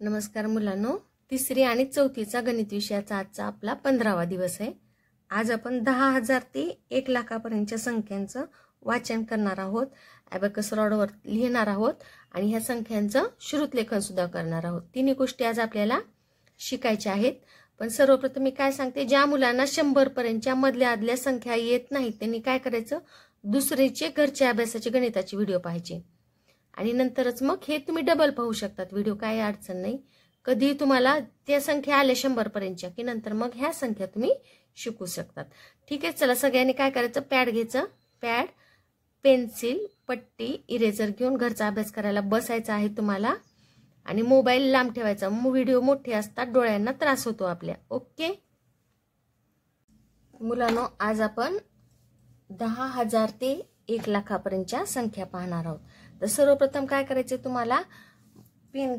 नमस्कार मुलांनो, तिसरी आणि चौथीचा गणित विषयाचा आजचा आपला 15वा दिवस आहे। आज आपण 10,000 ते 1 लाखापर्यंतच्या संख्यांचं वाचन करणार आहोत, ॲबॅकस रॉडवर लिहिणार आहोत आणि ह्या संख्यांचं श्रुतलेखन सुद्धा करणार आहोत। तिन्ही गोष्टी आज आपल्याला शिकायच्या आहेत। पण सर्वप्रथम मी काय सांगते, ज्या मुलांना 100 पर्यंतच्या मधल्या आदल्या संख्या येत नाहीत त्यांनी काय करायचं, दुसरीचे घरच्या अभ्यासाचे गणिताचे व्हिडिओ पाहायचे आणि नंतरच मग हे तुम्ही डबल पाहू शकतात व्हिडिओ, काही अडचण नाही। कधी तुम्हाला त्या संख्या आल्या 100 पर्यंतच्या की नंतर मग ह्या संख्या तुम्ही शिकू शकतात। ठीक आहे, चला सगळ्यांनी काय करायचं, पॅड घ्यायचं, पॅड, पेन्सिल, पट्टी, इरेजर घेऊन घरचा अभ्यास करायला बसायचा आहे तुम्हाला आणि मोबाईल लांब ठेवायचा। व्हिडिओ मोठे असतात, डोळ्यांना त्रास होतो आपल्या। ओके मुलांनो, आज आपण 10,000 ते 1 लाखापर्यंतच्या संख्या पाहणार आहोत। तर सर्वप्रथम काय करायचे, तुम्हाला पेन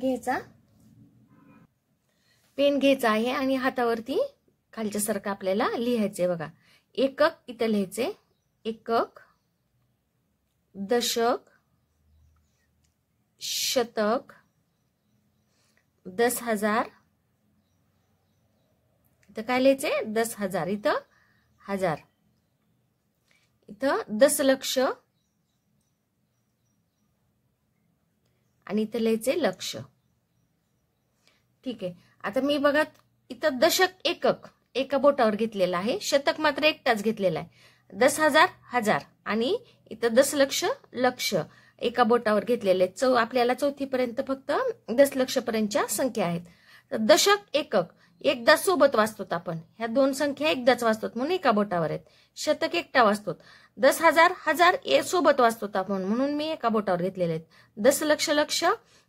घ्यायचा आहे आणि हातावरती खालच्या सारखं आपल्याला लिहायचे बघा। एकक इथे लिहायचे, एकक, दशक, शतक, 10,000, इथं काय लिहायचे, 10,000, इथं 1000, इथं दशलक्ष आणि इथं लिहायचे लक्ष। ठीक आहे, आता मी बघा इथं दशक एकक एका बोटावर घेतलेला आहे, शतक मात्र एकटाच घेतलेला आहे, 10,000 हजार आणि इथं दशलक्ष लक्ष एका बोटावर घेतलेले। आपल्याला चौथी पर्यंत फक्त दशलक्ष पर्यंतच्या संख्या आहेत। तर दशक एकक एकदा सोबत वाचतो आपण, ह्या दोन संख्या एकदाच वाचतो म्हणून एका बोटावर आहेत। शतक एकटा वाचतो, 10,000 हजार सोबत वाचतो आपण म्हणून मी एका बोटावर घेतलेले आहेत। दशलक्ष लक्ष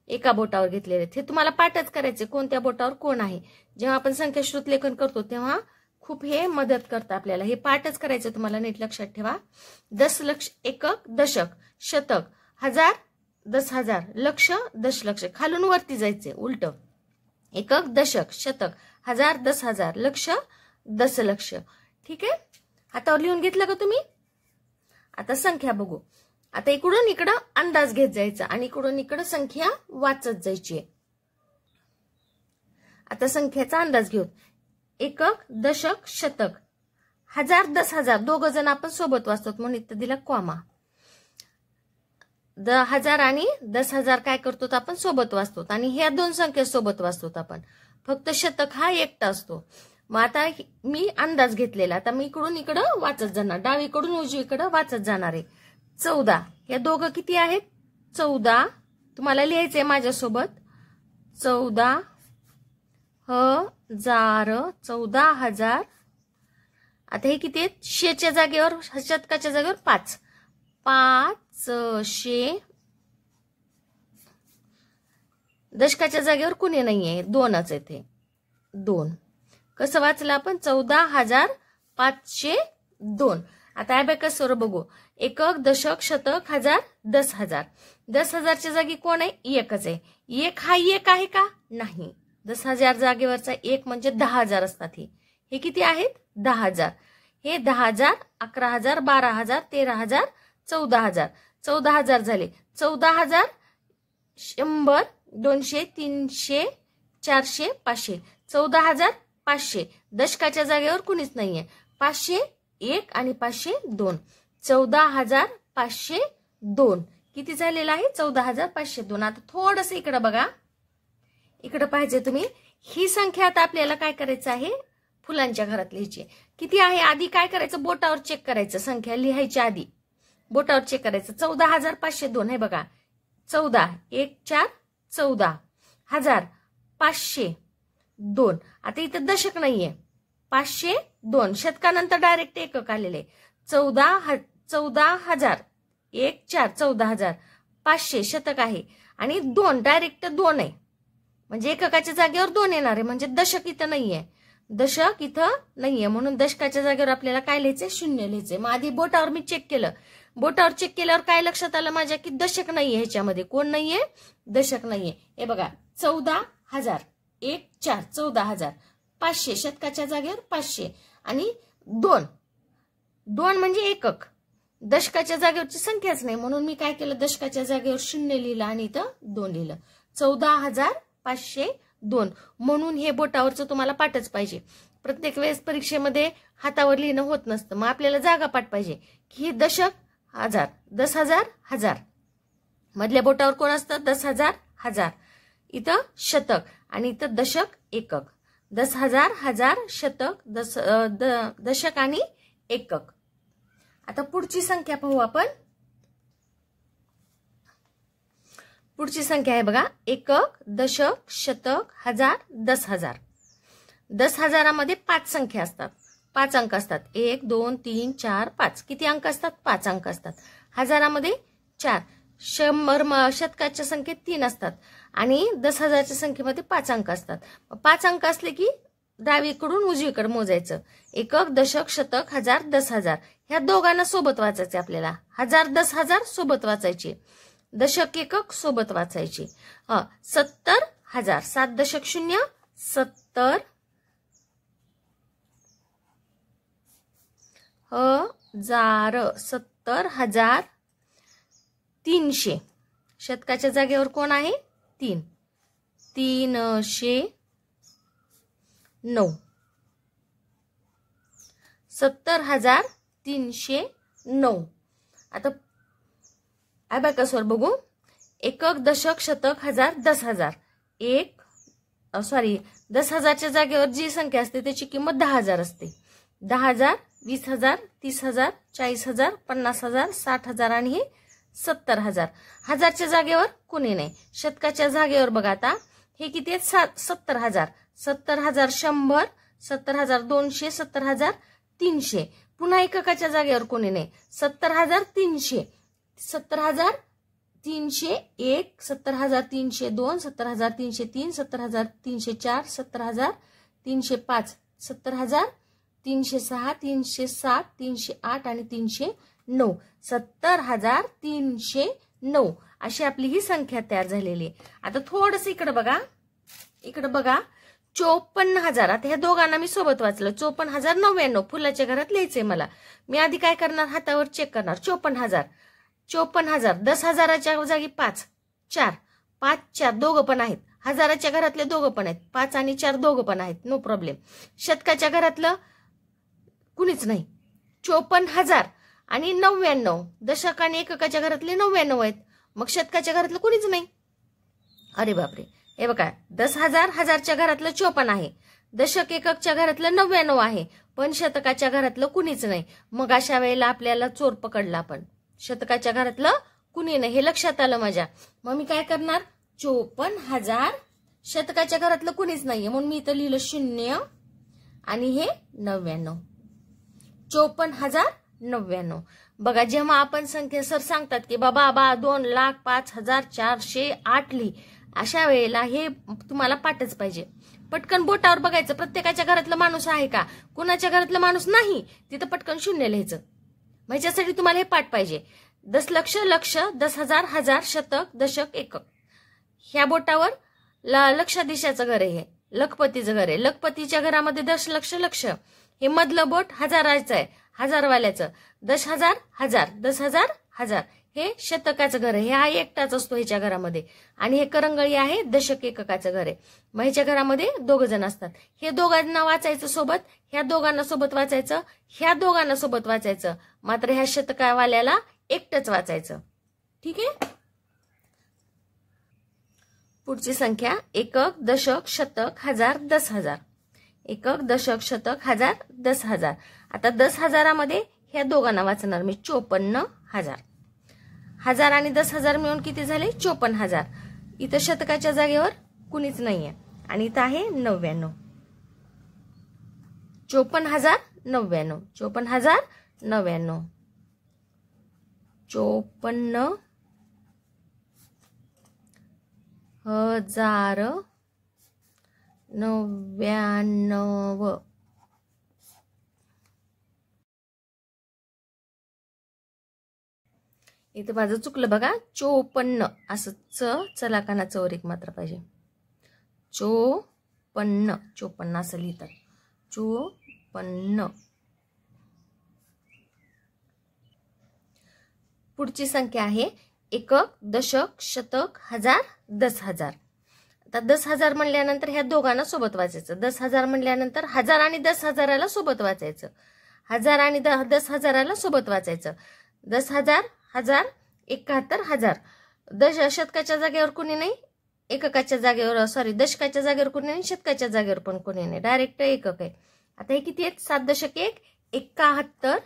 एका बोटावर घेतलेले आहेत। हे तुम्हाला पाठच करायचे, कोणत्या बोटावर कोण आहे। जेव्हा आपण संख्या श्रुतलेखन करतो तेव्हा खूप हे मदत करतं आपल्याला, हे पाठच करायचं तुम्हाला, नीट लक्षात ठेवा। दशलक्ष एकक दशक, शतक हजार, 10,000, लक्ष दशलक्ष, खालून वरती जायचे उलट, एकक दशक शतक हजार, 10,000, लक्ष दशलक्ष। ठीक आहे, हातावर लिहून घेतलं का तुम्ही। आता संख्या बघू, आता इकडून इकडं अंदाज घेत जायचा आणि इकडून इकडं संख्या वाचत जायची। आता संख्येचा अंदाज घेऊ, एकक दशक शतक हजार, 10,000 दोघ जण आपण सोबत वाचतो म्हणून इथं दिला कॉमा। 10,000 आणि 10,000 काय करतो आपण, सोबत वाचतो आणि ह्या दोन संख्या सोबत वाचतो आपण, फक्त शतक हा एकटा असतो। मग आता मी अंदाज घेतलेला, आता मी इकडून इकडं वाचत जाणार, डावीकडून उजवीकडं वाचत जाणार आहे। 14 हे दोघं किती आहेत, 14 तुम्हाला लिहायचंय माझ्यासोबत, 14 हजार, 14,000। आता हे किती आहेत, 100च्या जागेवर, शतकाच्या जागेवर 5, 500, दशकाच्या जागेवर कुणी नाहीये, 2च येते, 2। कसं वाचलं आपण, 14,502। आता ॲबॅकसवर बघू, एकक दशक शतक हजार, 10,000, 10,000च्या जागी कोण आहे, एकच आहे। एक हा एक आहे का, नाही। 10,000 जागेवरचा एक म्हणजे 10,000 असतात। हे किती आहेत, 10,000, हे 10,000, 11,000, 12,000, 13,000, 14,000, 14,000 झाले। 14,000, 100, 200, 300, 400, 500, 14,500, दशकाच्या जागेवर कुणीच नाहीये, 501 आणि 502, 14,502 किती झालेलं आहे, 14,502। आता थोडस इकडे बघा, इकडे पाहिजे तुम्ही, ही संख्या आता आपल्याला काय करायचं आहे, फुलांच्या घरात लिहायची। किती आहे, आधी काय करायचं, बोटावर चेक करायचं, संख्या लिहायच्या आधी बोटावर चेक करायचं। 14,502 हे बघा, 14 1 4 14, हजार 502। आता इथं दशक नाहीये, 502, शतकानंतर डायरेक्ट एकक आलेले, 14,000 1 4 14,000, 500 शतक आहे आणि 2 डायरेक्ट 2 आहे म्हणजे एककाच्या जागेवर 2 येणार आहे, म्हणजे दशक इथं नाहीये, दशक इथं नाहीये म्हणून दशकाच्या जागेवर आपल्याला काय लिहायचंय, 0 लिहायचंय। मग आधी बोटावर मी चेक केलं, बोटावर चेक केल्यावर काय लक्षात आलं माझ्या की दशक नाहीये, ह्याच्यामध्ये कोण नाहीये, दशक नाहीये। हे बघा 14,000 1 4 14,000, 500 शतकाच्या जागेवर 500 आणि 2 म्हणजे एकक, दशकाच्या जागेवरची संख्याच नाही म्हणून मी काय केलं, दशकाच्या जागेवर 0 लिहिलं आणि इथं 2 लिहिलं। 14,000 502 म्हणून हे बोटावरचं तुम्हाला पाठच पाहिजे. प्रत्येक वेळेस परीक्षेमध्ये हातावर लिहिणं होत नसतं, मग आपल्याला जागा पाठ पाहिजे की दशक हजार, 10,000 हजार, मधल्या बोटावर कोण असतं 10,000 हजार, इथं शतक आणि इथं दशक एकक. 10,000 हजार शतक दशक आणि एकक. आता पुढची संख्या पाहू आपण. पुढची संख्या आहे बघा एकक, दशक, शतक, हजार, 10,000. 10,000मध्ये 5 संख्या असतात, 5 अंक असतात. 1 2 3 4 5. किती अंक असतात? 5 अंक असतात. हजारामध्ये 4. शतकाच्या संख्येत 3 असतात आणि 10,000च्या संख्येमध्ये 5 अंक असतात. 5 अंक असले की डावीकडून उजवीकडे मोजायचं. एकक, दशक, शतक, हजार, 10,000. ह्या दोघांना सोबत वाचायचे आपल्याला. हजार 10,000 सोबत वाचायचे, दशक एकक सोबत वाचायचे. 70,000. 7.0 70 हजार. 70,000. 300. शतकाच्या जागेवर कोण आहे? 3. 309. 70,309. आता अबॅकसवर बघू. एकक, दशक, शतक, हजार, 10,000. 10,000च्या जागेवर जी संख्या असते त्याची किंमत 10,000 असते. 10,000, 20,000, 30,000, 40,000, 50,000, 60,000 आणि हे 70,000. हजारच्या जागेवर कोणी नाही. शतकाच्या जागेवर बघा आता हे किती आहेत? 70,000. 70,000 100, 70,200, 70,300. पुन्हा एककाच्या जागेवर कोणी नाही. 70,300, 70,301, 70,302, 70,303, 70,304, 70,305, 70,306, 307, 308 आणि 309. 70,309 अशी आपली ही संख्या तयार झालेली आहे. आता थोडंसं इकडे बघा. 54,000. आता ह्या दोघांना मी सोबत वाचलं. 54,099. फुलाच्या घरात लिहायचंय मला. मी आधी काय करणार? हातावर चेक करणार. 54,000. 54,000. 10,000च्या जागी 5, 4, 5 4 दोघं पण आहेत. हजाराच्या घरातले दोघं पण आहेत. 5 आणि 4 दोघं पण आहेत. No problem. शतकाच्या घरातलं कुणीच नाही. 54,000 आणि 99. दशक आणि एककाच्या घरातले 99 आहेत. मग शतकाच्या घरातलं कुणीच नाही. अरे बापरे. हे बघा 10,000 हजारच्या घरातलं 54 आहे. दशक एककच्या घरातलं 99 आहे. पण शतकाच्या घरातलं कुणीच नाही. मग अशा वेळेला आपल्याला चोर पकडला. आपण शतकाच्या घरातलं कुणी नाही हे लक्षात आलं माझ्या. मग मी काय करणार? 54,000. शतकाच्या घरातलं कुणीच नाहीये म्हणून मी इथं लिहिलं 0 आणि हे 99. 54,099. बघा जेव्हा आपण संख्या सर सांगतात की बाबा 2,00,000, 5,000, 408 लिही, अशा वेळेला हे तुम्हाला पाठच पाहिजे. पटकन बोटावर बघायचं प्रत्येकाच्या घरातलं माणूस आहे का. कुणाच्या घरातलं माणूस नाही तिथं पटकन 0 लिहायचं. ह्याच्यासाठी तुम्हाला हे पाठ पाहिजे. दशलक्ष, लक्ष, 10,000, हजार, शतक, दशक, एकक. ह्या बोटावर लक्षाधीशाचं घर आहे. लखपतीचं घर आहे. लखपतीच्या घरामध्ये दशलक्ष, लक्ष. हे मधलं बोट हजाराचं आहे, हजारवाल्याचं. 10,000 हजार, 10,000 हजार. हे शतकाचं घर आहे. हा एकटाच असतो ह्याच्या घरामध्ये. आणि हे करंगळी आहे दशक एककाचं घर आहे. मग ह्याच्या घरामध्ये 2 जण असतात. हे दोघांना वाचायचं सोबत, ह्या दोघांना सोबत वाचायचं, ह्या दोघांना सोबत वाचायचं. मात्र ह्या शतकावाल्याला एकटंच वाचायचं. ठीक आहे. पुढची संख्या एकक, दशक, शतक, हजार, 10,000. एकक, दशक, शतक, हजार, 10,000. आता 10,000मध्ये ह्या दोघांना वाचणार मी. 54,000. हजार आणि 10,000 मिळून किती झाले? 54,000. इथं शतकाच्या जागेवर कुणीच नाहीये आणि इथं आहे 99. 54,099. 54,099. 54,099. इथं माझं चुकलं बघा. 54 असं चला कानाचं वर एक मात्र पाहिजे. 54 असं लिहितात. 54. पुढची संख्या आहे एकक, दशक, शतक, हजार, 10,000. आता 10,000 म्हणल्यानंतर ह्या दोघांना सोबत वाचायचं. 10,000 म्हणल्यानंतर 1000 आणि 10,000ला सोबत वाचायचं. 1000 आणि 10,000ला सोबत वाचायचं. 10,000 1000 71,000. शतकाच्या जागेवर कोणी नाही, एककाच्या जागेवर दशकाच्या जागेवर कोणी नाही, शतकाच्या जागेवर पण कोणी नाही, डायरेक्ट एकक आहे. आता हे किती आहेत? 7 दशक 1 71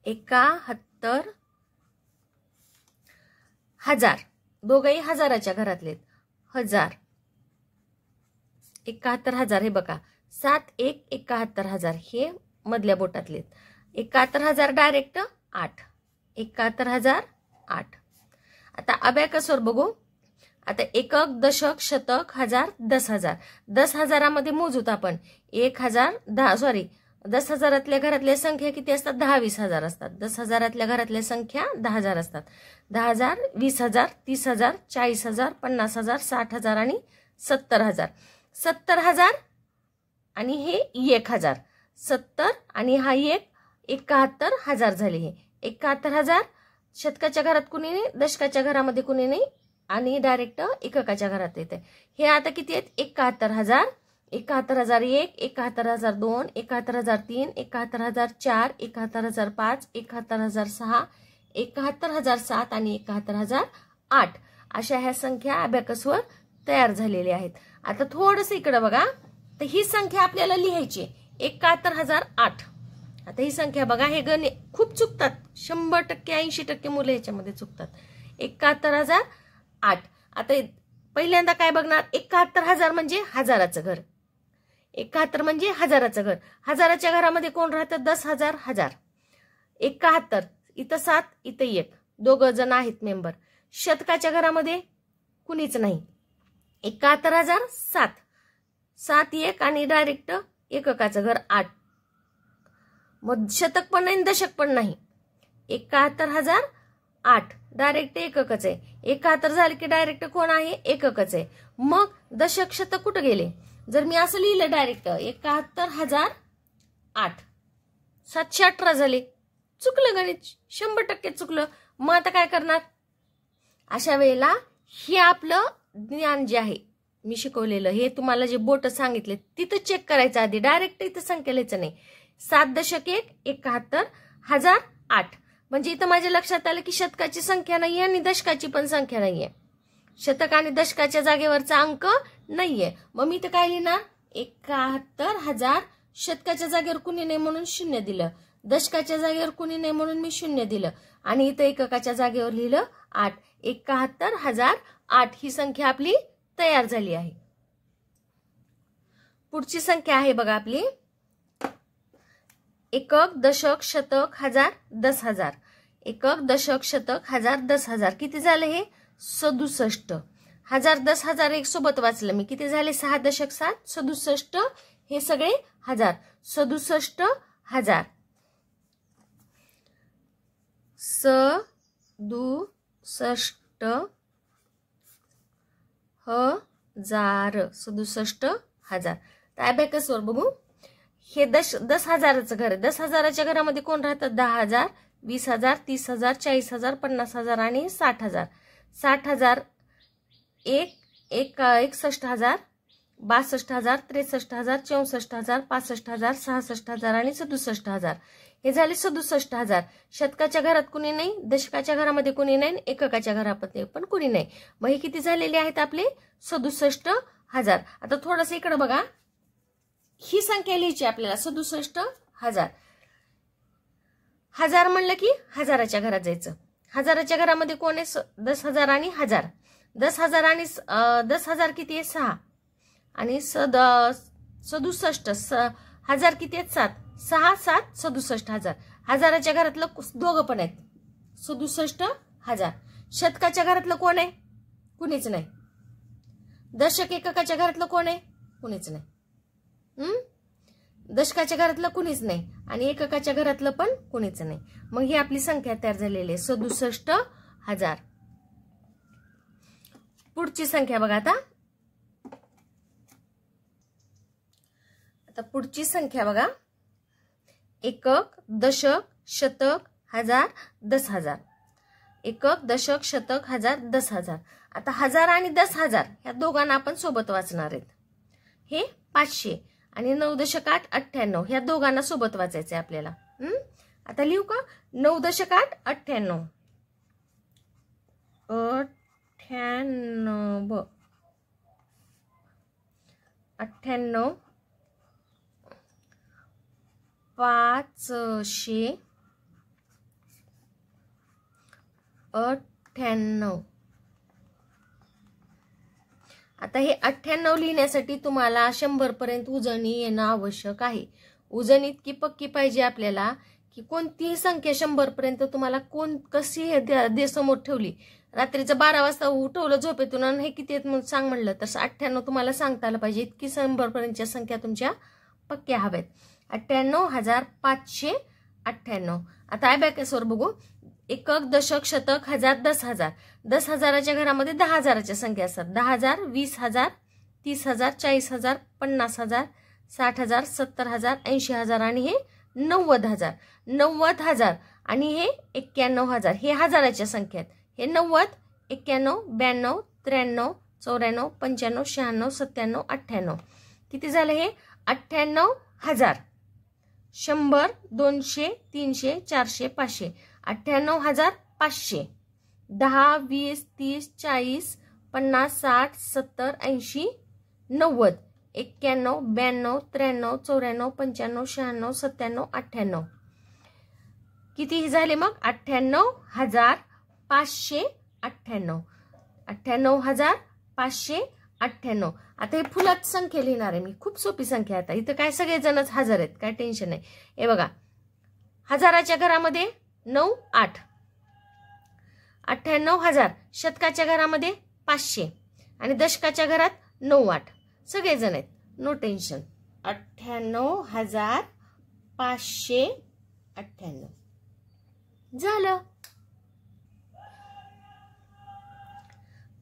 71,000. दोघंही हजाराच्या घरातले. 1000 71,000. हे बघा 7 1 71,000 हे मधल्या बोटातले. 71,000 डायरेक्ट 8. 71,000 8. आता अबॅकसवर बघू. आता एकक, दशक, शतक, हजार, 10,000. 10,000मध्ये मोजूत आपण 1,000 10,000 घरातल्या संख्या किती असतात? 10-20,000 असतात. 10,000 घरातल्या संख्या 10,000 असतात. 10,000 20,000 30,000 40,000 50,000 60,000 आणि 70,000. 70,000 आणि हे 1,000. 70 आणि हा 71,000 झाले. हे 71,000 शतकाच्या घरात कुणी नाही, दशकाच्या घरामध्ये कुणी नाही आणि डायरेक्ट एककाच्या घरात येते. हे आता किती आहेत? 71,000 71,001 71,002 71,003 71,004 71,005 71,006 71,007 आणि 71,008 अशा ह्या संख्या अबॅकसवर तयार झालेल्या आहेत. आता थोडंसं इकडे बघा. तर ही संख्या आपल्याला लिहायची 71,008. आता ही संख्या बघा. हे गणित खूप चुकतात. 100% 80% मुलं ह्याच्यामध्ये चुकतात. 71,008. आता पहिल्यांदा काय बघणार? 71,000 म्हणजे हजाराचं घर. 71 म्हणजे हजाराचं घर. हजाराच्या घरामध्ये कोण राहतं? 10,000 1000. 71 इथं 7 इथं 1 दोघं जण आहेत मेंबर. शतकाच्या घरामध्ये कुणीच नाही. 71,000 7 7 1 आणि डायरेक्ट एककाचं घर 8. मग शतक पण नाही दशक पण नाही. 71,008 डायरेक्ट एककच आहे. 71 झाले की डायरेक्ट कोण आहे? एककच आहे. मग दशक शतक कुठं गेले? जर मी असं लिहिलं डायरेक्ट 71,008 718 झाले. चुकलं गणित. 100% चुकलं. मग आता काय करणार? अशा वेळेला हे आपलं ज्ञान जे आहे मी शिकवलेलं, हे तुम्हाला जे बोट सांगितले तिथं चेक करायचं आधी. डायरेक्ट इथं संख्या लिहायचं नाही. 7 दशक 1 71,008 म्हणजे इथं माझ्या लक्षात आलं की शतकाची संख्या नाहीये आणि दशकाची पण संख्या नाहीये. शतक आणि दशकाच्या जागेवरचा अंक नाहीये. मग मी इथं काय लिहिणार? 71,000 शतकाच्या जागेवर कुणी नाही म्हणून 0 दिलं. दशकाच्या जागेवर कुणी नाही म्हणून मी 0 दिलं आणि इथं एककाच्या जागेवर लिहिलं 8. 71,008 ही संख्या आपली तयार झाली आहे. पुढची संख्या आहे बघा आपली एकक, दशक, शतक, हजार, 10,000. एकक, दशक, शतक, हजार, 10,000. किती झालं हे? 67. 1000 10,000 एक सोबत वाचलं मी. किती झाले? 6 दशक 7 67. हे सगळे हजार. 67,000. 67,000. तर अबॅकसवर बघू. हे 10,000चं घर आहे. 10,000च्या घरामध्ये कोण राहतं? 10,000 20,000 30,000 40,000 50,000 आणि 60,000. 60,000 1 61,000 62,000 63,000 64,000 65,000 66,000 आणि 67,000. हे झाले 67,000. शतकाच्या घरात कुणी नाही, दशकाच्या घरामध्ये कुणी नाही, एककाच्या घरामध्ये पण कुणी नाही. मग हे किती झालेले आहेत आपले? 67,000. आता थोडंसं इकडे बघा. ही संख्या लिहायची आपल्याला 67,000. हजार म्हणलं की हजाराच्या घरात जायचं. हजाराच्या घरामध्ये कोण आहे? 10,000 आणि 1000. 10,000 आणि 10,000 किती आहे? 6 आणि 67 हजार किती आहेत? 7 6 7 67,000. हजाराच्या घरातलं दोघं पण आहेत. 67,000. शतकाच्या घरातलं कोण आहे? कुणीच नाही. दशक एककाच्या घरातलं कोण आहे? कुणीच नाही. दशकाच्या घरातलं कुणीच नाही आणि एककाच्या घरातलं पण कुणीच नाही. मग ही आपली संख्या तयार झालेली आहे 67,000. पुढची संख्या बघा. आता पुढची संख्या बघा. एकक, दशक, शतक, हजार, 10,000. एकक, दशक, शतक, हजार, 10,000. आता 1000 आणि 10,000 ह्या दोघांना आपण सोबत वाचणार आहेत. हे 500 आणि 9 दशक 8 98 ह्या दोघांना सोबत वाचायचे आपल्याला. आता लिहू का? 9 दशक 8 98 98 98 598. आता हे 98 लिहिण्यासाठी तुम्हाला 100 पर्यंत उजळणी येणं आवश्यक आहे. उजळणी इतकी पक्की पाहिजे आपल्याला की कोणतीही संख्या 100 पर्यंत तुम्हाला कशी समोर ठेवली, रात्रीचं 12 वाजता उठवलं झोपेतून आणि हे किती आहेत म्हणून सांग म्हणलं तर 98 तुम्हाला सांगता आलं पाहिजे. इतकी 100 पर्यंतच्या संख्या तुमच्या पक्क्या हव्यात. 98,598. आता अबॅकसवर बघू. एकक, दशक, शतक, हजार, 10,000. 10,000च्या घरामध्ये 10,000च्या संख्या असतात. 10,000, 20,000, 30,000, 40,000, 50,000, 60,000, 70,000, 80,000 आणि हे 90,000. 90,000 आणि हे 91,000 हे हजाराच्या संख्या आहेत. हे 90, 91, 92, 93, 94, 95, 96, 97, 98. किती झालं हे? 98,000. 100, 200, 300, 400, 500. 98,500. 10, 20, 30, 40, 50, 60, 70, 80, 90, 91, 92, 93, 94, 95, 96, 97, 98. किती झाले मग? 98,598. 98,598. आता हे फुलात संख्या लिहिणार आहे मी. खूप सोपी संख्या. आता इथं काय सगळेजणच हजार आहेत, काय टेन्शन नाही. हे बघा, हजाराच्या घरामध्ये 9, 8. 98,000. शतकाच्या घरामध्ये 500 आणि दशकाच्या घरात 9, 8. सगळेजण आहेत, नो टेन्शन. 98,598 झालं.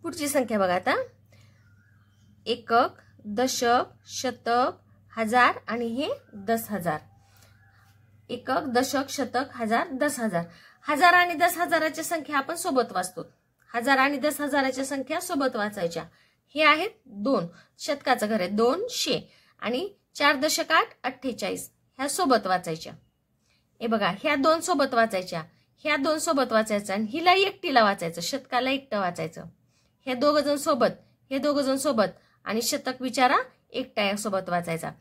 पुढची संख्या बघा आता. एकक, दशक, शतक, हजार आणि हे 10,000. एकक, दशक, शतक, हजार, 10,000. 1000 आणि 10,000च्या संख्या आपण सोबत वाचतो. 1000 आणि 10,000च्या संख्या सोबत वाचायच्या. हे आहेत 2. शतकाचं घर आहे 200 आणि 4 दशक 8 48 ह्या सोबत वाचायच्या. हे बघा, ह्या 2 सोबत वाचायच्या, ह्या 2 सोबत वाचायच्या आणि हिला एकटीला वाचायचं, शतकाला एकटं वाचायचं. हे दोघजण सोबत, हे दोघजण सोबत आणि शतक विचारा एकट्या सोबत वाचायचा.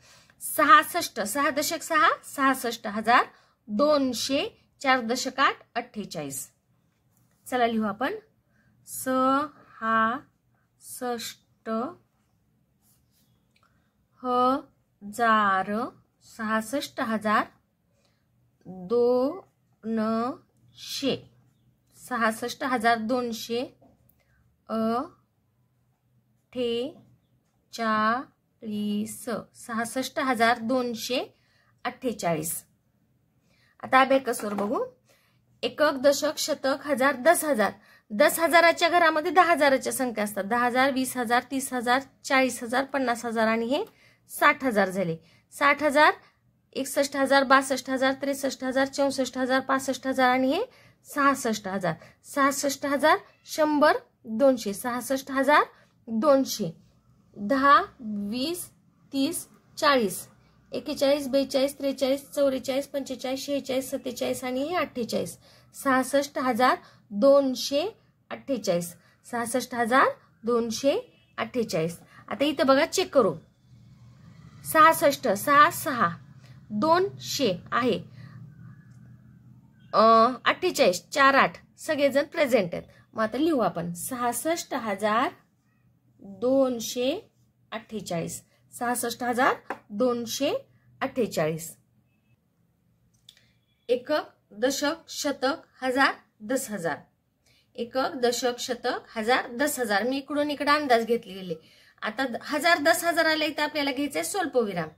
66. 6 दशक 6 66,000. 200, 4 दशक 8 48. चला लिहू आपण. 66,000 66,000 200. 66,200 66,248. आता अबॅकसवर बघू. एकक, दशक, शतक, हजार, 10,000. 10,000च्या घरामध्ये 10,000च्या संख्या असतात. 10,000, 20,000, 30,000, 40,000, 50,000 आणि हे 60,000 झाले. 60,000, 61,000, 62,000, 63,000, 64,000, 65,000 आणि हे 66,000. 66,000, 100, 200. 66,000, 200. 10, 20, 30, 40, 41, 42, 43, 44, 45, 46, 47 आणि हे 48. 66,248. 66,248. आता इथं बघा, चेक करू. 66, 6, 6, 200 आहे. 48, 4, 8 सगळेजण प्रेझेंट आहेत. मग आता लिहू आपण 66,248. 66,248. एकक, दशक, शतक, हजार, 10,000. एकक, दशक, शतक, हजार, 10,000. मी इकडून इकडे अंदाज घेतलेले. आता 1000, 10,000 आले तर आपल्याला घ्यायचंय स्वल्पविराम.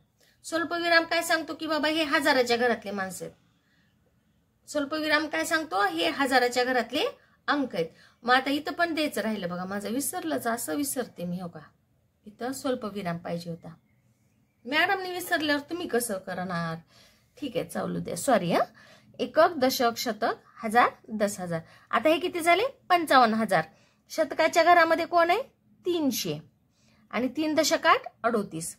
स्वल्पविराम काय सांगतो की बाबा हे हजाराच्या घरातले माणसं आहेत. स्वल्पविराम काय सांगतो? हे हजाराच्या घरातले अंक आहेत. मग आता इथं पण द्यायचं राहिलं बघा, माझं विसरलंच. असं विसरते मी. हो का, इथं स्वल्पविराम पाहिजे होता. मॅडमने विसरल्यावर तुम्ही कसं करणार? ठीक आहे, चालू द्या. सॉरी. एकक, दशक, शतक, हजार, 10,000. आता हे किती झाले? 55,000. शतकाच्या घरामध्ये कोण आहे? 300 आणि 3 दशक 8, 38.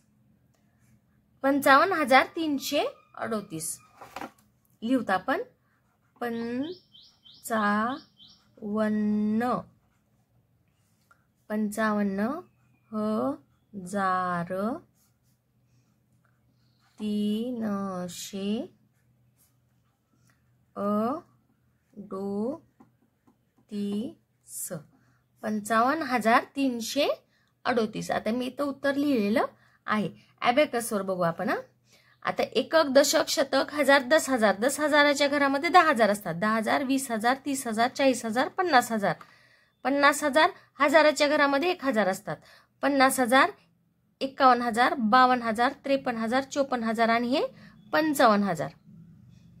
55,338 लिहूत आपण 55,338. 55,338. आता मी इथं उत्तर लिहिलेलं आहे. ॲबॅकसवर बघू आपण. आता एकक, दशक, शतक, हजार, 10,000. 10,000च्या घरामध्ये 10,000 असतात. 10,000, 20,000, 30,000, 40,000, 50,000. 50,000 हजाराच्या घरामध्ये 1,000 असतात. 50,000, 51,000, 52,000, 53,000, 54,000 आणि हे 55,000.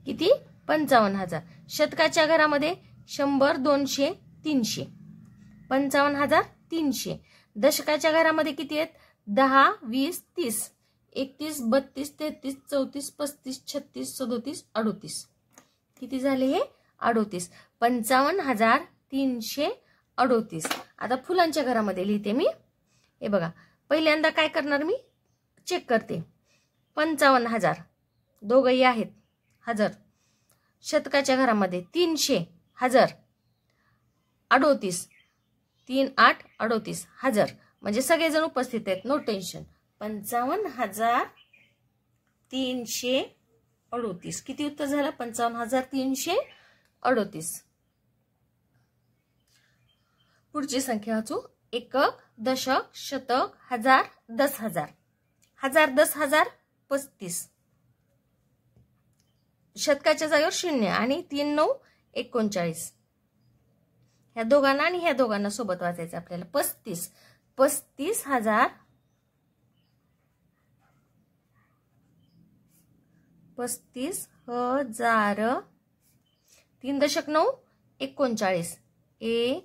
किती? 55,000. शतकाच्या घरामध्ये 100, 200, 300. 55,300. दशकाच्या घरामध्ये किती आहेत? 10, 20, 30, 31, 32, 33, 34, 35, 36, 37, 38. किती झाले हे? 38. 55,338. आता फुलांच्या घरामध्ये लिहिते मी. हे बघा, पहिल्यांदा काय करणार मी? चेक करते. 55,000 दोघंही आहेत, हजार. शतकाच्या घरामध्ये 300, हजार, 38, 3, 8, 38, हजार. म्हणजे सगळेजण उपस्थित आहेत, नो टेन्शन. 55,338. किती उत्तर झालं? 55,338. पुढची संख्या वाचू. एकक, दशक, शतक, हजार, 10,000. हजार, 10,000, 35. शतकाच्या जागेवर 0 आणि 3, 9, 39. ह्या दोघांना आणि ह्या दोघांना सोबत वाचायचं आपल्याला. 35. 35,000. 35,000. 3 दशक 9, 39. 39.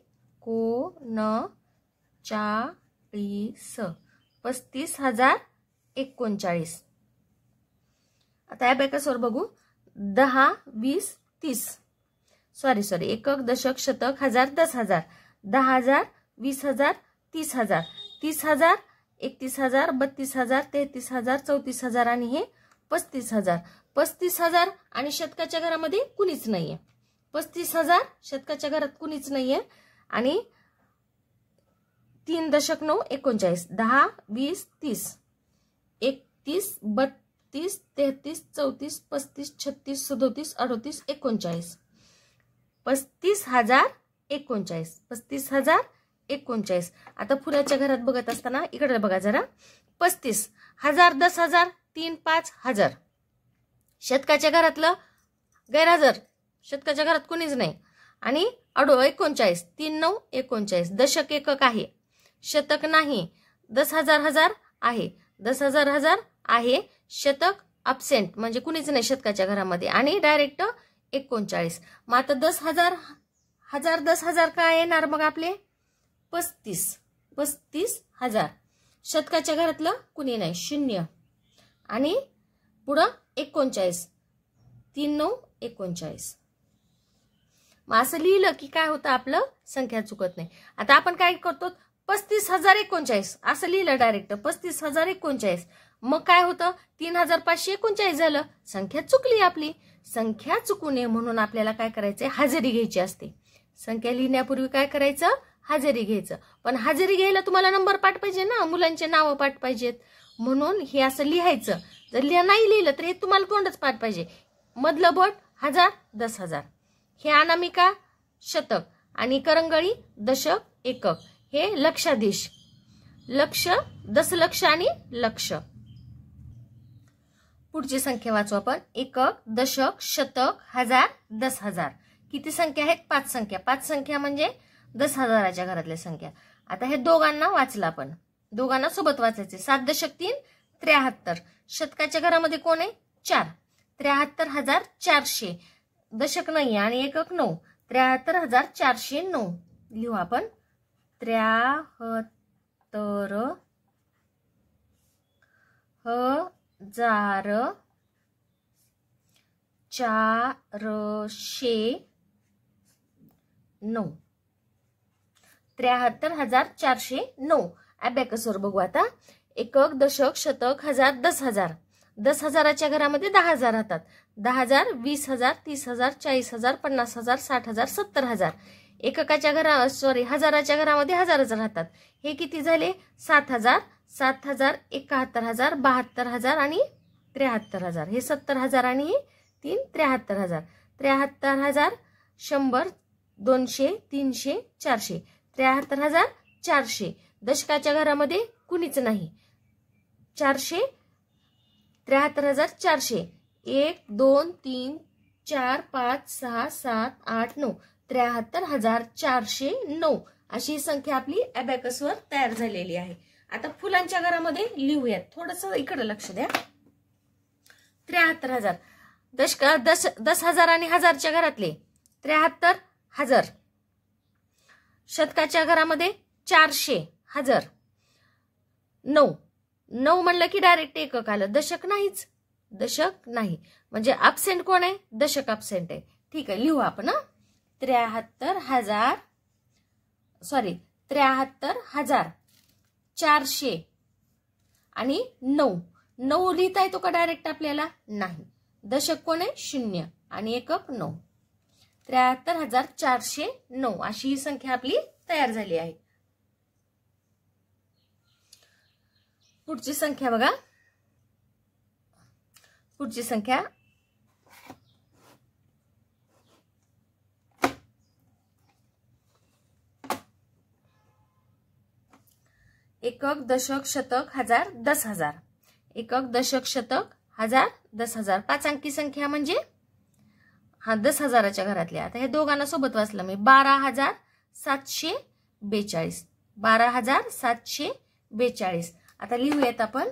35,039. आता ॲबॅकसवर बघू. 10, 20, 30. सॉरी. एकक, दशक, शतक, हजार, 10,000. 10,000, 20,000, 30,000. 30,000, 31,000, 32,000, 33,000, 34,000 आणि हे 35,000. 35,000 आणि शतकाच्या घरामध्ये कुणीच नाहीये. 35,000 शतकाच्या घरात कुणीच नाहीये आणि 3 दशक 9, 39. 10, 20, 30, 31, 32, 33, 34, 35, 36, 37, 38, 39. 35,039. 35,039. आता फुलाच्या घरात बघत असताना इकडे बघा जरा. 35, हजार, 10,000, 3, 5, हजार. शतकाच्या घरातलं गैरहजर. शतकाच्या घरात कुणीच नाही आणि 39, 3, 9, 39. दशक एकक आहे, शतक नाही. 10,000 हजार आहे, 10,000 हजार आहे. शतक अब्सेंट म्हणजे कुणीच नाही शतकाच्या घरामध्ये आणि डायरेक्ट 39. मग आता 10,000 हजार, 10,000 काय येणार मग आपले? 35. 35,000. शतकाच्या घरातलं कुणी नाही, 0 आणि पुढं 39. 3, 9, 39. मग असं लिहिलं की काय होतं? आपलं संख्या चुकत नाही. आता आपण काय करतो? 35,039 असं लिहिलं डायरेक्ट. 35,039. मग काय होतं? 3,539 झालं. संख्या चुकली आपली. संख्या चुकू नये म्हणून आपल्याला काय करायचंय? हजेरी घ्यायची असते. संख्या लिहिण्यापूर्वी काय करायचं? हजेरी घ्यायचं. पण हजेरी घ्यायला तुम्हाला नंबर पाठ पाहिजे ना, मुलांचे नावं पाठ पाहिजेत. म्हणून हे असं लिहायचं. जर नाही लिहिलं तर हे तुम्हाला तोंडच पाठ पाहिजे. मधलं बोट हजार, 10,000. हे अनामिका शतक आणि करंगळी दशक एकक. हे लक्षाधीश, लक्ष, दशलक्ष आणि लक्ष. पुढची संख्या वाचू आपण. एकक, दशक, शतक, हजार, 10,000. किती संख्या आहेत? 5 संख्या. 5 संख्या म्हणजे 10,000च्या घरातल्या संख्या. आता हे दोघांना वाचलं आपण. दोघांना सोबत वाचायचे. 7 दशक 3, 73. शतकाच्या घरामध्ये कोण आहे? 4. 73,400. दशक नाही आणि एकक 9. 73,409 लिहू आपण. 73,409. 9. 73,409. अबॅकसवर बघू आता. एकक, दशक, शतक, हजार, 10,000. 10,000च्या घरामध्ये 10,000 राहतात. 10,000, 20,000, 30,000, 40,000, 50,000, 60,000, 70,000. एककाच्या हजाराच्या घरामध्ये 1000च राहतात. हे किती झाले? 7,000, 7,000, 71,000, 72,000 आणि 73,000. हे 70,000 आणि हे 73,000. 73,000, 100, 200, 300, 400. 73,400. दशकाच्या घरामध्ये कुणीच नाही. 400, 73,400. 1, 2, 3, 4, 5, 6, 7, 8, 9. 73,409 अशी संख्या आपली अबॅकसवर तयार झालेली आहे. आता फुलांच्या घरामध्ये लिहूयात. थोडस इकडे लक्ष द्या. 73,000. 10,000 आणि हजारच्या घरातले 73,000. शतकाच्या घरामध्ये 400, 1000. 9 म्हणलं की डायरेक्ट एकक आलं. दशक नाहीच. दशक नाही म्हणजे अब्सेंट कोण आहे? दशक अब्सेंट आहे. ठीक आहे, लिहू आपण. 73,400 आणि 9 लिहिता येतो का डायरेक्ट आपल्याला? नाही. दशक कोण आहे? 0 आणि एकक 9. 73,409 अशी ही संख्या आपली तयार झाली आहे. पुढची संख्या बघा. पुढची संख्या एकक, दशक, शतक, हजार, 10,000. एकक, दशक, शतक, हजार, 10,000. 5 अंकी संख्या म्हणजे 10,000च्या घरातल्या. आता हे दोघांना सोबत वाचलं मी. 12,742. 12,742. आता लिहूयात आपण.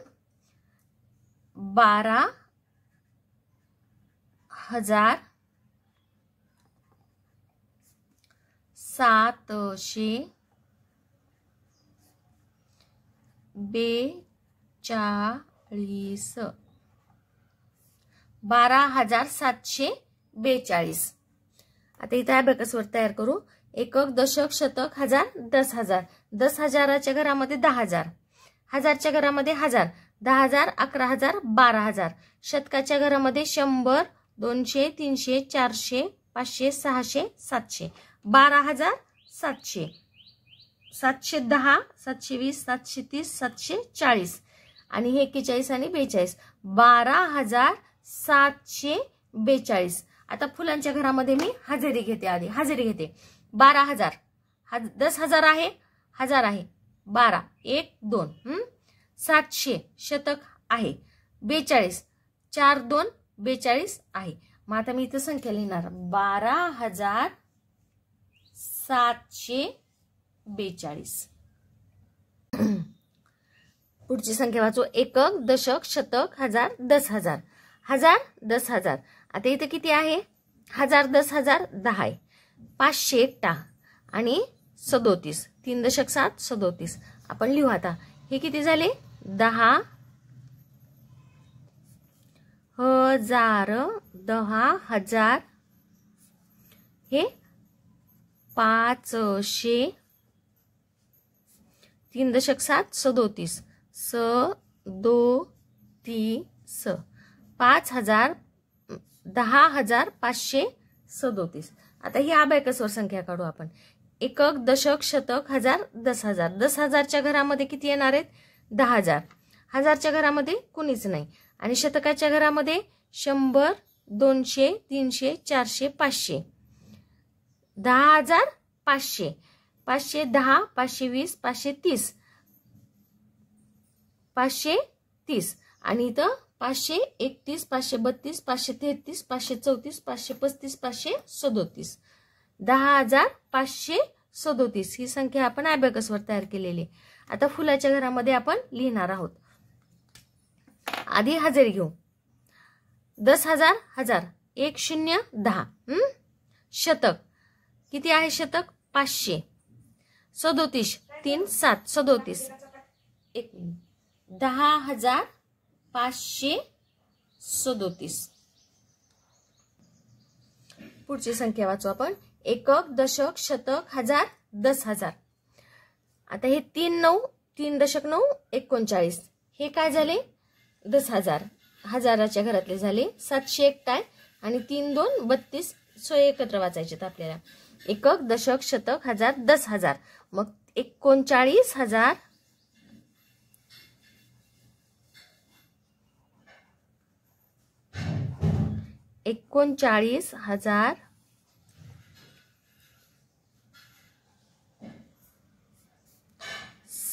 12,742. 12,742. आता इथे अबॅकसवर तयार करू. एकक, दशक, शतक, हजार, 10,000. 10,000च्या घरामध्ये 10,000. हजारच्या घरामध्ये 1000. 10,000, 11,000, 12,000. शतकाच्या घरामध्ये 100, 200, 300, 400, 500, 600, 700. 12,700. 710, 720, 730, 740 आणि हे 41 आणि 42. 12,742. आता फुलांच्या घरामध्ये मी हजेरी घेते. आधी हजेरी घेते. 12,000. 10,000 आहे, 1000 आहे. 12, 1, 2. 700 शतक आहे. 42, 4, 2, 42 आहे. मग आता मी इथं संख्या लिहिणार. 12,742. पुढची संख्या वाचू. एकक, दशक, शतक, हजार, 10,000. 1000, 10,000. आता इथे किती आहे? 1000, 10,000, 10 आहे. 500 एकटा आणि 37. 3 दशक 7, 37. आपण लिहू आता. हे किती झाले? 10,000, 10,000. हे 500. 3 दशक 7, 37. 37. 5,000, 10,537. आता ही अबॅकसवर संख्या काढू आपण. एकक, दशक, शतक, हजार, 10,000. 10,000च्या घरामध्ये किती येणार आहेत? 10,000. हजारच्या घरामध्ये कुणीच नाही आणि शतकाच्या घरामध्ये 100, 200, 300, 400, 500. 10,500. 510, 520, 530. 530 आणि इथं 531, 532, 533, 534, 535, 537. 10,537 ही संख्या आपण अबॅकसवर तयार केलेली. आता फुलाच्या घरामध्ये आपण लिहिणार आहोत. आधी हजेरी घेऊ. 10,000, 1000. 1, 0, 10. शतक किती आहे? शतक 500. 37, 3, 7, 37. 1 मिनिट. 10,537. पुढची संख्या वाचू आपण. एकक, दशक, शतक, हजार, 10,000. आता हे 3 39 हे काय झाले 10,000 हजाराच्या घरातले झाले. 700 एकटाय आणि 3 2 32 सोय एकत्र वाचायचे आपल्याला. एकक, दशक, शतक, हजार, 10,000. मग 39,000 39,000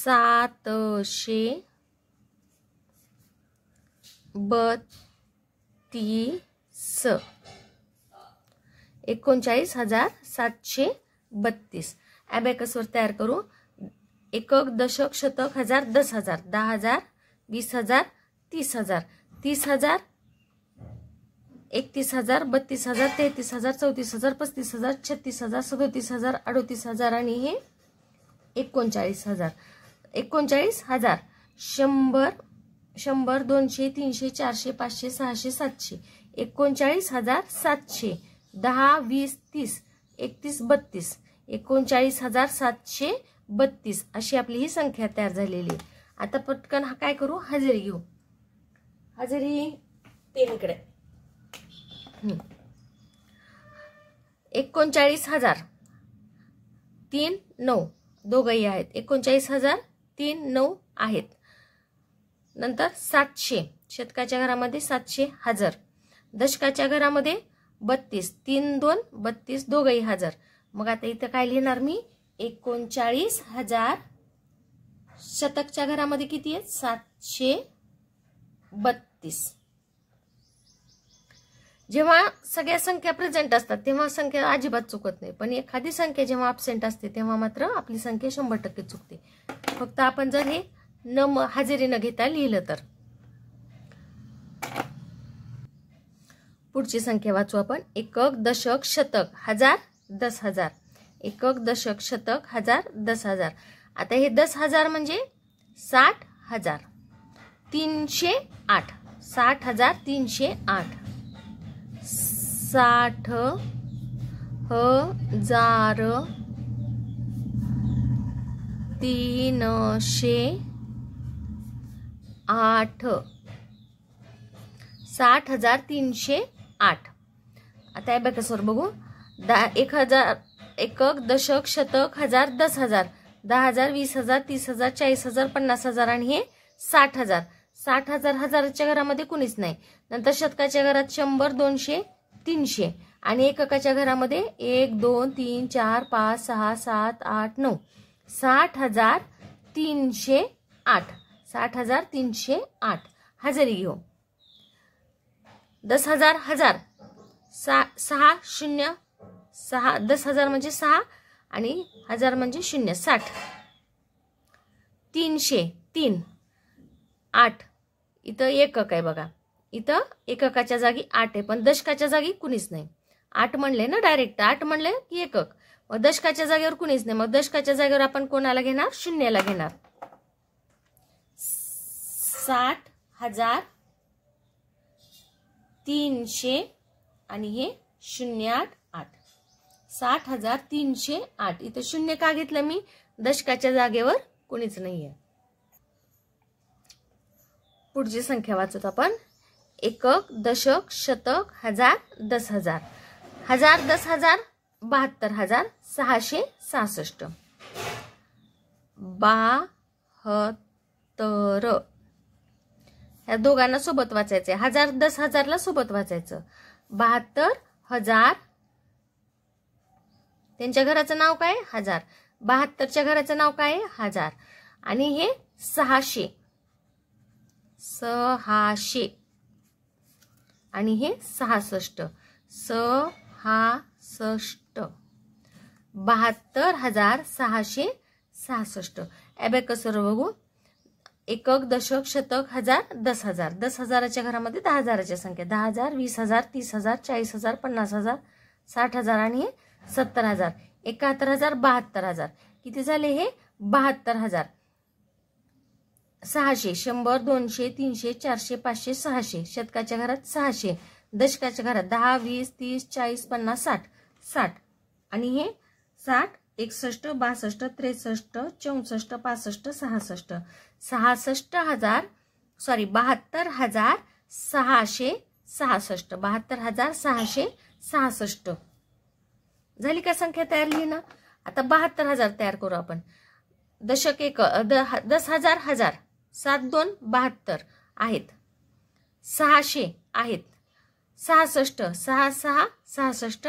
732 39,732. ॲबॅकसवर तयार करू. एकक, दशक, शतक, हजार, 10,000 10,000 20,000 30,000 30,000 31,000 32,000 33,000 34,000 35,000 36,000 37,000 38,000 आणि हे 39,000. 39,000 100 100 200 300 400 500 600 700. 39,700 10 20 30 31 32. 39,732 अशी आपली ही संख्या तयार झालेली. आता पटकन हा काय करू हजेरी घेऊ. हजेरी पेनकडे. 39,000 3 9 दोघंही आहेत. 39,000 3 9 आहेत. नंतर 700 शतकाच्या घरामध्ये 700 हजार. दशकाच्या घरामध्ये 32 3 2 32 दोघंही हजार. मग आता इथं काय लिहिणार मी 39,000. शतकच्या घरामध्ये किती आहेत 732. जेव्हा सगळ्या संख्या प्रेझेंट असतात तेव्हा संख्या अजिबात चुकत नाही, पण एखादी संख्या जेव्हा ॲब्सेंट असते तेव्हा मात्र आपली संख्या 100% चुकते. फक्त आपण जर हे हजेरी न घेता लिहिलं तर. पुढची संख्या वाचू आपण. एकक, दशक, शतक, हजार, 10,000. एकक, दशक, शतक, हजार, 10,000. आता हे 10,000 म्हणजे 60,000. 308 60,308. 60,308. 60,308. आता ॲबॅकसवर बघू. 1,000 एकक, दशक, शतक, हजार, 10,000. 10,000 20,000 30,000 40,000 50,000 आणि हे 60,000. 60,000 हजाराच्या घरामध्ये कुणीच नाही. नंतर शतकाच्या घरात 100 200 300 आणि एककाच्या घरामध्ये 1 2 3 4 5 6 7 8 9. 60,308. 60,308 हजेरी घेऊ. 10,000 हजार 6 0 6. 10,000 म्हणजे 6 आणि हजार म्हणजे 0 60. 300 3 8. इथं एकक आहे बघा. इथं एककाच्या जागी 8 आहे, पण दशकाच्या जागी कुणीच नाही. 8 म्हणले ना डायरेक्ट. 8 म्हणले की एकक. मग दशकाच्या जागेवर कुणीच नाही. मग दशकाच्या जागेवर आपण कोणाला घेणार 0ला घेणार. 60,308 आणि हे 088. 60,308. इथं 0 का घेतलं मी दशकाच्या जागेवर कुणीच नाहीये. पुढची संख्या वाचत आपण. एकक, दशक, शतक, हजार, 10,000. हजार 10,000 72,666. 72. ह्या दोघांना सोबत वाचायचंय. हजार 10,000ला सोबत वाचायचं. 72,000. त्यांच्या घराचं नाव काय हजार. 72च्या घराचं नाव काय हजार. आणि हे 600 आणि हे 66. 72,666. ॲबॅकसवर बघू. एकक, दशक, शतक, हजार, 10,000. 10,000च्या घरामध्ये 10,000च्या संख्या. 10,000 20,000 30,000 40,000 50,000 60,000 आणि हे 70,000. 71,000 72,000. किती झाले हे 72,000. 600 100 200 300 400 500 600. शतकाच्या घरात 600. दशकाच्या घरात 10 20 30 40 50 60. आणि हे 60, 61, 62, 63, 64, 65, 66, 72,666 72,666 झाली का संख्या तयार लिहिणं. आता 72,000 तयार करू आपण. दशक एक 10,000 हजार 7 2 72 आहेत. 600 आहेत. 66 6 6 66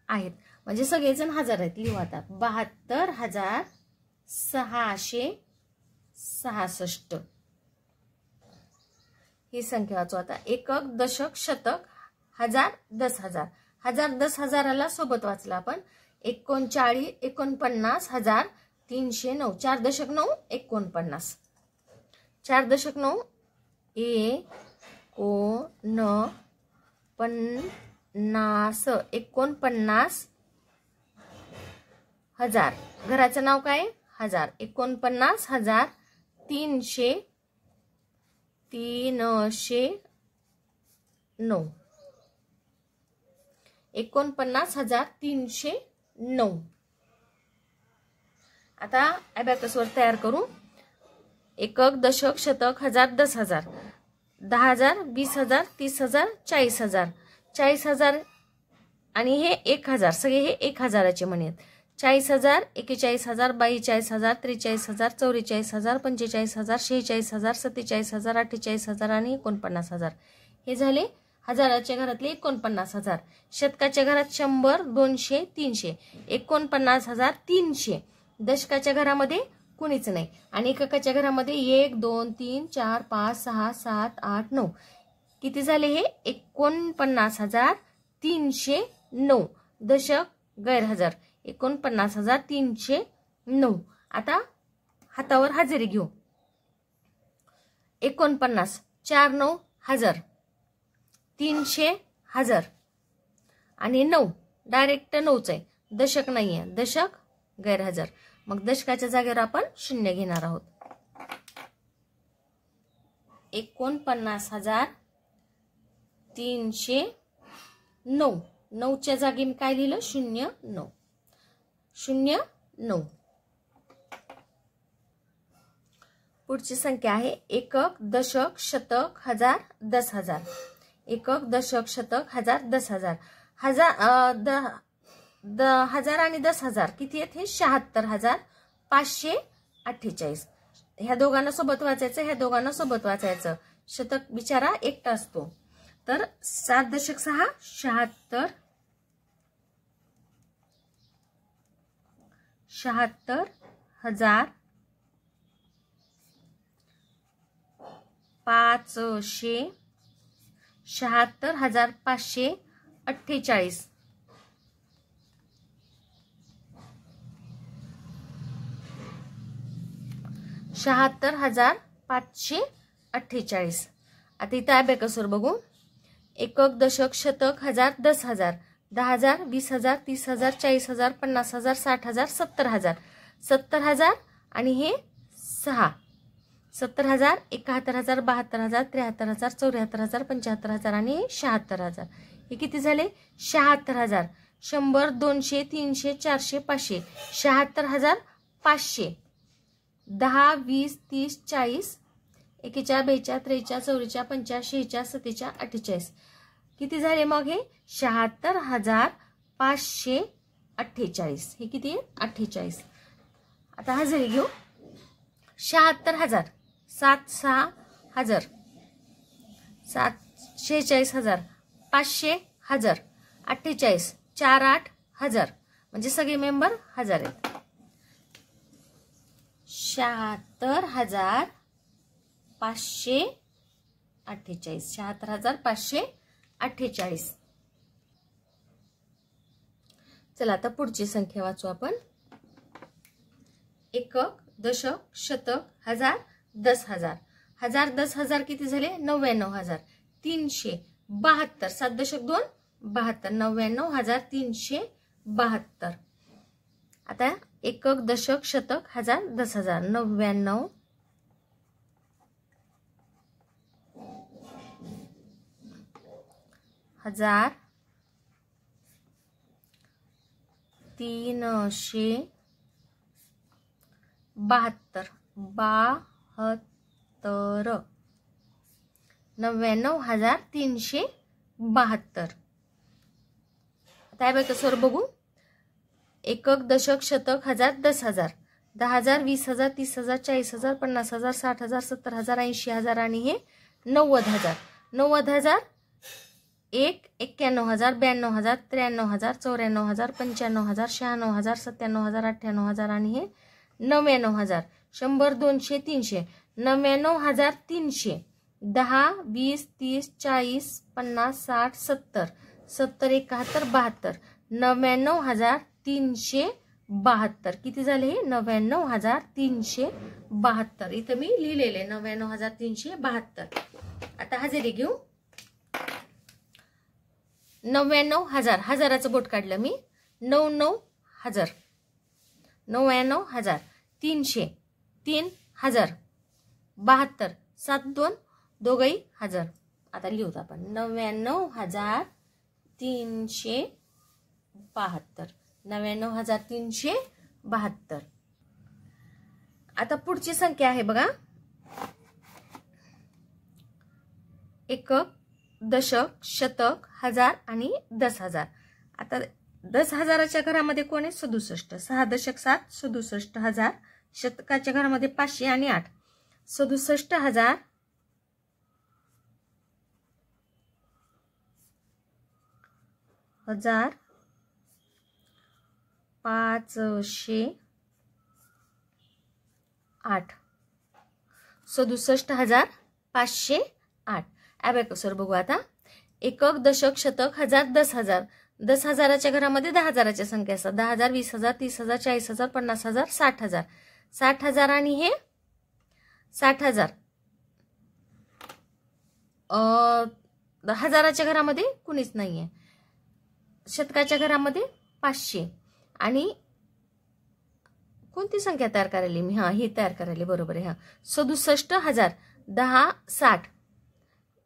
आहेत. म्हणजे सगळेजण हजार आहेत. लिहू आता 72,666 ही संख्या वाचू आता. एकक, दशक, शतक, हजार, 10,000. हजार 10,000ला सोबत वाचला आपण. 39 49,309 4 दशक 9 49 4 दशक 9 49,000. घराचं नाव काय? हजार. 49,309 49,309. आता अबॅकसवर तयार करू. एकक, दशक, शतक, हजार, 10,000. 10,000 20,000 30,000 40,000 40,000 आणि हे 1,000. सगळे हे 1,000चे म्हणे. 40,000 41,000 42,000 43,000 44,000 45,000 46,000 47,000 48,000 आणि 49,000. हे झाले हजाराच्या घरातले 49,000. शतकाच्या घरात 100 200 300 49,300. दशकाच्या घरामध्ये कुणीच नाही. आणि एककाच्या घरामध्ये 1 2 3 4 5 6 7 8 9 किती झाले? हे 49,309. दशक गैरहजर 49,309. आता हातावर हजेरी घेऊ. 49 4 9 हजार 300 हजार आणि 9 डायरेक्ट 9च आहे. दशक नाहीये. दशक गैरहजर. मग दशकाच्या जागेवर आपण 0 घेणार आहोत. 49,309. 9च्या जागी मी काय लिहिलं? 0 9 0 9. पुढची संख्या आहे एकक, दशक, शतक, हजार, 10,000. एकक, दशक, शतक, हजार, 10,000. हजार आणि 10,000 किती आहेत? हे 76,548. ह्या दोघांना सोबत वाचायचं, ह्या दोघांना सोबत वाचायचं. शतक बिचारा एकटा असतो. तर 7 दशक 6 76,000 500 76,548. 76,548. आता इथं अबॅकसवर बघू. एकक, दशक, शतक, हजार, 10,000. 10,000 20,000 30,000 40,000 50,000 60,000 70,000 70,000 आणि हे 6 70,000 71,000 72,000 73,000 74,000 75,000 आणि 76,000. हे किती झाले? 76,000. 100 200 300 400 500 76,500. 10 20 30 40 41 42 43 44 45 46 47 48. किती झाले मग? हे 76,548. हे किती आहे? 48. आता हजेरी घेऊ. 76,000 7 6 हजार 46,000 500 हजार 48 4 8 हजार. म्हणजे सगळे मेंबर हजार आहेत. 76,548. 76,548. चला आता पुढची संख्या वाचू आपण. एकक, दशक, शतक, हजार, 10,000. हजार 10,000 किती झाले? 99,000 372. 7 दशक 2 72. 99,372. आता एकक, दशक, शतक, हजार, 10,000. 99 हजार 372 99,372. आता बघा सर बघू. एकक, दशक, शतक, हजार, 10,000, 10,000, 20,000, 30,000, 40,000, 50,000, 60,000, 70,000, 80,000 आणि हे 90,000. 90,000, 1, 91,000, 92,000, 93,000, 94,000, 95,000, 96,000, 97,000, 98,000 आणि हे 99,000. 100, 200, 300. 99,300. 10, 20, 30, 40, 50, 60, 70, 70, 71, 72. 99,372. किती झाले हे? 99,372. इथं मी लिहिलेले 99,372. आता हजेरी घेऊ. 99,000. हजाराचं बोट काढलं मी. 99,000. 99,000. 300. 3,000. 72. 7, 2, दोघंही हजार. आता लिहूत आपण 99,372. 99,372. आता पुढची संख्या आहे बघा. एकक, दशक, शतक, हजार आणि 10,000. आता 10,000च्या घरामध्ये कोण आहे? 67. 6 दशक 7, 67,000. शतकाच्या घरामध्ये 500 आणि 8. 67,000. 508. 67,508. ॲबॅकसवर बघू आता. एकक, दशक, शतक, हजार, 10,000. 10,000च्या घरामध्ये 10,000च्या संख्या असतात. 10,000, 20,000, 30,000, 40,000, 50,000, 60,000. 60,000 आणि हे 60,000. हजाराच्या घरामध्ये कुणीच नाहीये. शतकाच्या घरामध्ये 500 आणि कोणती संख्या तयार करायली मी? हा, ही तयार करायली. बरोबर आहे. हा, 67,000. 10, 60,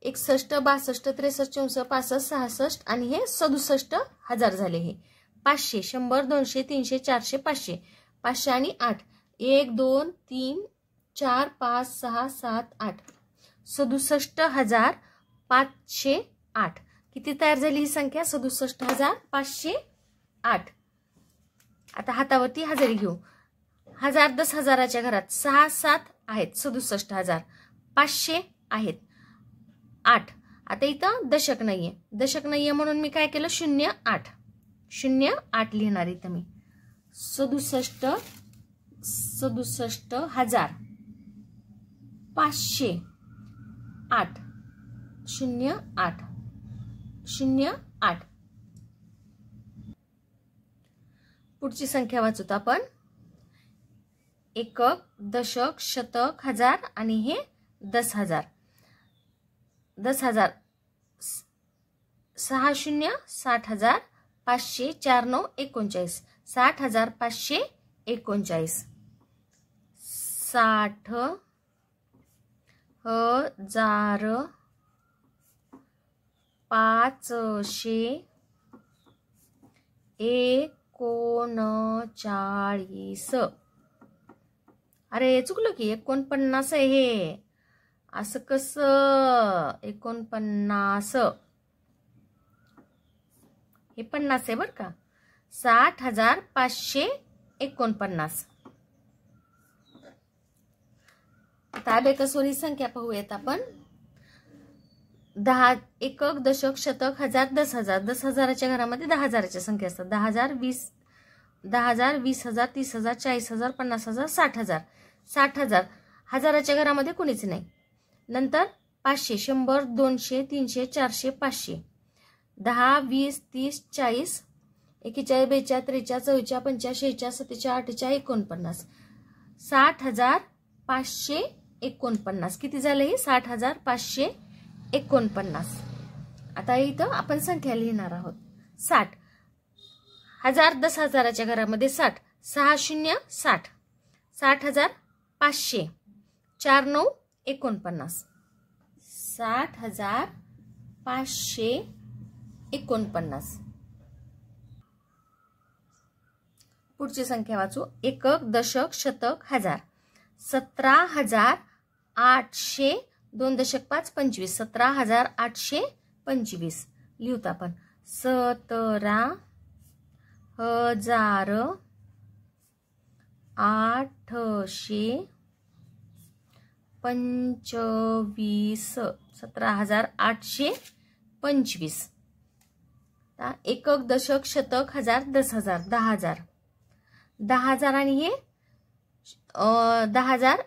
61, 62, 63, 64, 65, 66 आणि हे 67,000 झाले. हे 500. 100, 200, 300, 400, 500. 500 आणि 8. 1, 2, 3, 4, 5, 6, 7, 8. 67,508. किती तयार झाली ही संख्या? 67,508. आता हातावरती हजेरी घेऊ. हजार, 10,000च्या घरात 6, 7 आहेत. 67,000. 500 आहेत. 8. आता इथं दशक नाहीये. दशक नाहीये म्हणून मी काय केलं? 08. 08 लिहिणार इथं मी. 67,508. 08. 08. पुढची संख्या वाचूत आपण. एकक, दशक, शतक, हजार आणि हे 10,000. 10,000. 6 0, 60,000. 500, 4 9, 39. 60,539. 60,539. अरे चुकलं की 49 आहे हे. असं कसं? 49 हे 50 आहे बर का. 60,549. आता ॲबॅकसवर ही संख्या पाहूयात आपण. 10 एकक, दशक, शतक, हजार, 10,000. 10,000च्या घरामध्ये 10,000च्या संख्या असतात. 10,000, 20,000, 20,000, 30,000, 40,000, 50,000, 60,000. 60,000. हजाराच्या घरामध्ये कुणीच नाही. नंतर 500, 100, 200, 300, 400, 500. 10, 20, 30, 40, 41, 42, 43, 44, 45, 46, 47, 49. 60,549. किती झाले हे? 60,549. आता इथं आपण संख्या लिहिणार आहोत. 60. हजार, 10,000च्या घरामध्ये 60. 6 0, 60. 60,500. 4 9, 49. 60,549. पुढची संख्या वाचू. एकक, दशक, शतक, हजार. 17,800 2 दशक 5 25. 17,825 लिहूत आपण. 17,825. 17,825. एकक, दशक, शतक, हजार, 10,000. 10,000. 10,000 आणि हे 10,000,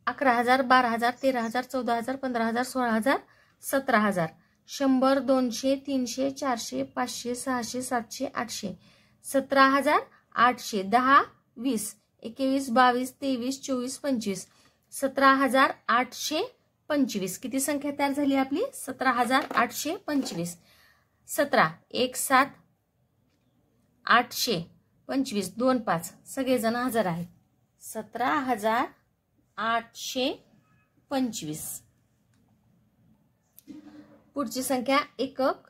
11,000, 12,000, 13,000, 14,000, 15,000, 16,000, 17,000. 100, 200, 300, 400, 500, 600, 700, 800. 17,800. 10, 20, 21, 22, 23, 24, 25. 17,825. किती संख्या तयार झाली आपली? 17,825. 17 1 7 825 2 5. सगळेजण हजर आहेत. 17,825. पुढची संख्या एकक,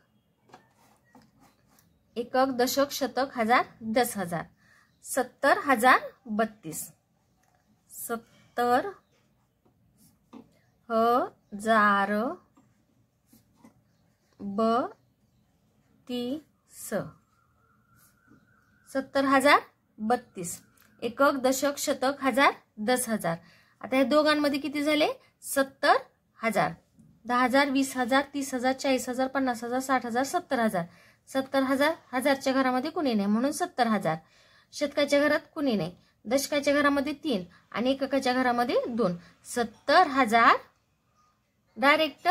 एकक, दशक, शतक, हजार, 10,000. 70,032. 70,032. 70,032. एकक, दशक, शतक, हजार, 10,000. आता हे दोघांमध्ये किती झाले? 70,000. 10,000, 20,000, 30,000, 40,000, 50,000, 60,000, 70,000. 70,000. हजारच्या घरामध्ये कुणी नाही म्हणून 70,000. शतकाच्या घरात कुणी नाही. दशकाच्या घरामध्ये 3 आणि एककाच्या घरामध्ये 2. 70,000 डायरेक्ट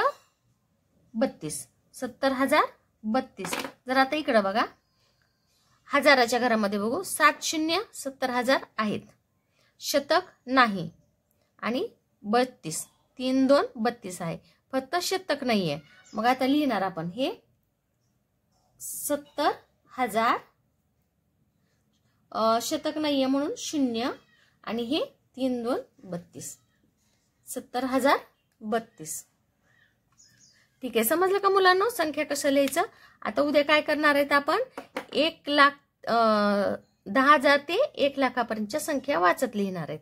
32. 70,032. जर आता इकडे बघा, हजाराच्या घरामध्ये बघू. 7 शून्य 70,000 आहेत. शतक नाही आणि 32. 3 2 32 आहे. फक्त शतक नाहीये. मग आता लिहिणार आपण हे 70,000. शतक नाहीये म्हणून 0 आणि हे 3 2 32. 70,032. ठीक आहे, समजलं का मुलांनो संख्या कसं लिहायचं? आता उद्या काय करणार आहेत आपण? 1 लाख 10,000 ते 1 लाखापर्यंतच्या संख्या वाचत लिहिणार आहेत.